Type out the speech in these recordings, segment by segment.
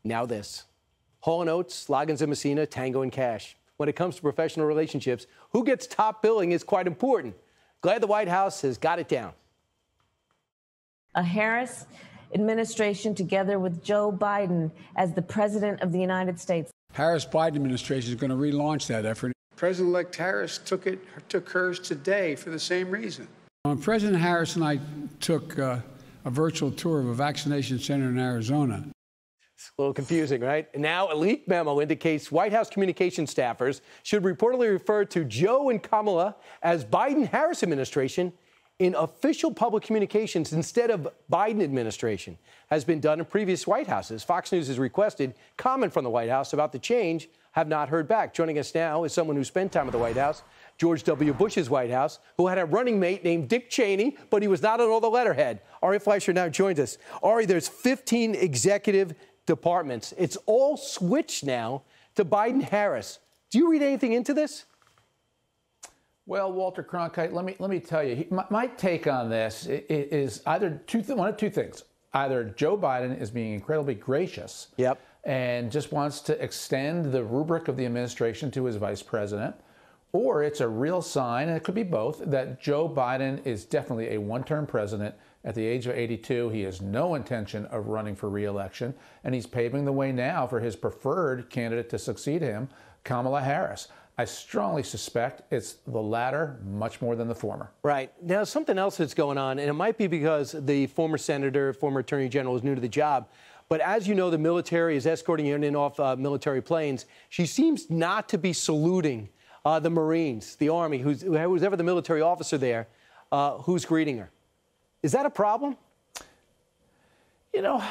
Now this. Hall & Oates, Loggins and Messina, Tango and Cash. When it comes to professional relationships, who gets top billing is quite important. Glad the White House has got it down. A Harris administration together with Joe Biden as the president of the United States. Harris-Biden administration is going to relaunch that effort. President-elect Harris took hers today for the same reason. President Harris and I took a virtual tour of a vaccination center in Arizona. It's a little confusing, right? Now, a leaked memo indicates White House communication staffers should reportedly refer to Joe and Kamala as Biden-Harris administration in official public communications instead of Biden administration, has been done in previous White Houses. Fox News has requested comment from the White House about the change, have not heard back. Joining us now is someone who spent time at the White House, George W. Bush's White House, who had a running mate named Dick Cheney, but he was not on all the letterhead. Ari Fleischer now joins us. Ari, there's 15 executive departments. It's all switched now to Biden-Harris. Do you read anything into this? Well, Walter Cronkite, let me tell you, my take on this is either one of two things. Either Joe Biden is being incredibly gracious and just wants to extend the rubric of the administration to his vice president, or it's a real sign, and it could be both, that Joe Biden is definitely a one-term president. At the age of 82, he has no intention of running for re-election, and he's paving the way now for his preferred candidate to succeed him, Kamala Harris. I strongly suspect it's the latter much more than the former. Right. Now, something else that's going on, and it might be because the former senator, former attorney general is new to the job, but as you know, the military is escorting in and off military planes. She seems not to be saluting the Marines, the Army, who's ever the military officer there, who's greeting her. Is that a problem? You know,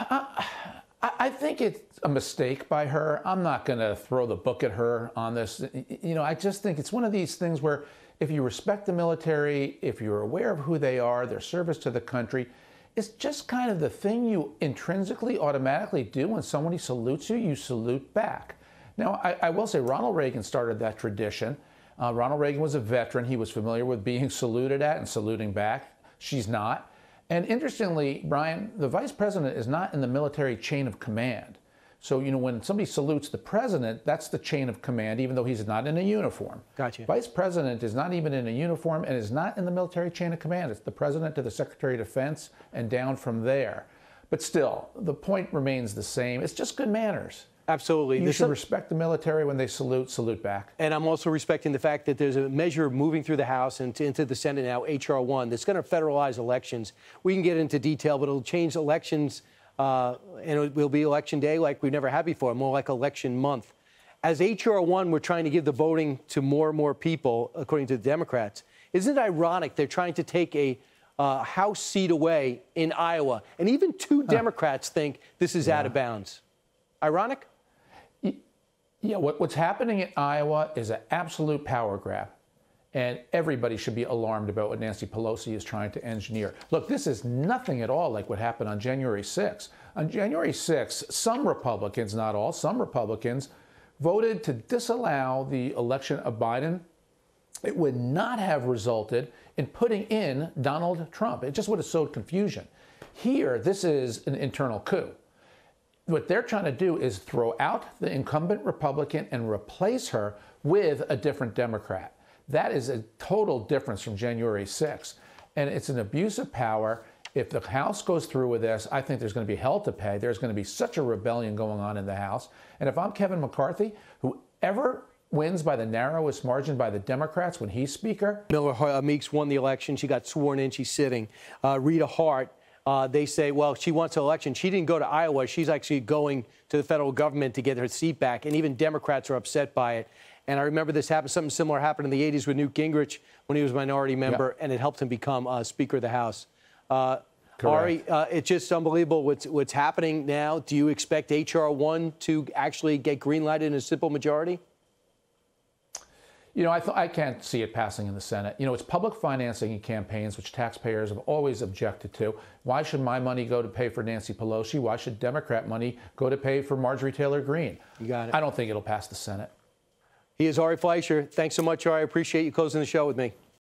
I think it's a mistake by her. I'm not going to throw the book at her on this. You know, I just think it's one of these things where if you respect the military, if you're aware of who they are, their service to the country, it's just kind of the thing you intrinsically, automatically do when somebody salutes you, you salute back. Now, I will say Ronald Reagan started that tradition. Ronald Reagan was a veteran. He was familiar with being saluted at and saluting back. She's not. And interestingly, Brian, the vice president is not in the military chain of command. So, you know, when somebody salutes the president, that's the chain of command, even though he's not in a uniform. Gotcha. Vice president is not even in a uniform and is not in the military chain of command. It's the president to the secretary of defense and down from there. But still, the point remains the same. It's just good manners. Absolutely. You should respect the military when they salute back. And I'm also respecting the fact that there's a measure moving through the House and into the Senate now, H.R. 1, that's going to federalize elections. We can get into detail, but it'll change elections, and it will be election day like we've never had before, more like election month. As H.R. 1, we're trying to give the voting to more and more people, according to the Democrats. Isn't it ironic they're trying to take a House seat away in Iowa, and even two Democrats think this is out of bounds? Ironic? Yeah, what's happening in Iowa is an absolute power grab, and everybody should be alarmed about what Nancy Pelosi is trying to engineer. Look, this is nothing at all like what happened on January 6th. On January 6th, some Republicans, not all, some Republicans voted to disallow the election of Biden. It would not have resulted in putting in Donald Trump. It just would have sowed confusion. Here, this is an internal coup. What they're trying to do is throw out the incumbent Republican and replace her with a different Democrat. That is a total difference from January 6th. And it's an abuse of power. If the House goes through with this, I think there's going to be hell to pay. There's going to be such a rebellion going on in the House. And if I'm Kevin McCarthy, whoever wins by the narrowest margin by the Democrats when he's Speaker. Miller Meeks won the election. She got sworn in. She's sitting. Rita Hart. They say, well, she wants an election. She didn't go to Iowa. She's actually going to the federal government to get her seat back. And even Democrats are upset by it. And I remember this happened. Something similar happened in the 80s with Newt Gingrich when he was a minority member, and it helped him become Speaker of the House. Ari, it's just unbelievable what's happening now. Do you expect H.R. 1 to actually get green-lighted in a simple majority? You know, I can't see it passing in the Senate. You know, it's public financing in campaigns, which taxpayers have always objected to. Why should my money go to pay for Nancy Pelosi? Why should Democrat money go to pay for Marjorie Taylor Greene? You got it. I don't think it'll pass the Senate. He is Ari Fleischer. Thanks so much, Ari. I appreciate you closing the show with me.